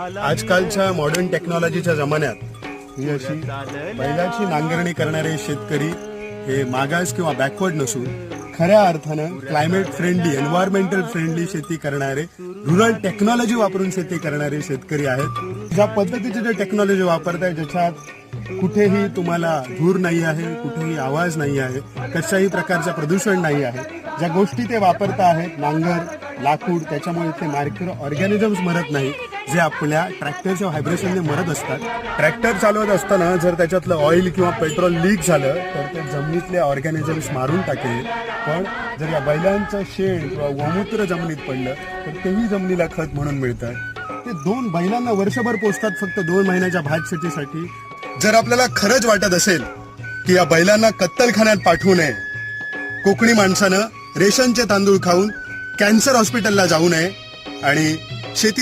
आजकालच्या मॉडर्न टेक्नॉलॉजीच्या जमान्यात ही अशी बैलाची नांगरणी करणारे शेतकरी हे मागास किंवा बॅकवर्ड नसून खऱ्या अर्थानं क्लायमेट फ्रेंडली, एन्व्हायरमेंटल फ्रेंडली शेती करणारे, रुरल टेक्नॉलॉजी वापरून शेती करणारे शेतकरी आहेत. ज्या पद्धतीची जे टेक्नॉलॉजी वापरताय ज्याच्यात कुठेही तुम्हाला धूर नाही आहे, कुठेही आवाज नाही आहे, कशाही प्रकारचं प्रदूषण नाही आहे, ज्या गोष्टी ते वापरता आहेत, नांगर, लाकूड, त्याच्यामुळे ते मायक्रो ऑर्गॅनिझम्स मरत नाही जे आपल्या ट्रॅक्टरच्या व्हायब्रेशनने मरत असतात. ट्रॅक्टर चालवत असताना जर त्याच्यातलं ऑइल किंवा पेट्रोल लीक झालं तर ते जमिनीतले ऑर्गॅनिझम्स मारून टाकेल. पण जर या बैलांचं शेण किंवा गोमूत्र जमिनीत पडलं तर तेही जमिनीला खत म्हणून मिळतं. ते 2 बैलांना वर्षभर पोसतात फक्त 2 महिन्याच्या भात शेतीसाठी. जर आपल्याला खरंच वाटत असेल की या बैलांना कत्तलखान्यात पाठवू नये, कोकणी माणसानं रेशनचे तांदूळ खाऊन कॅन्सर हॉस्पिटलला जाऊ नये आणि शेती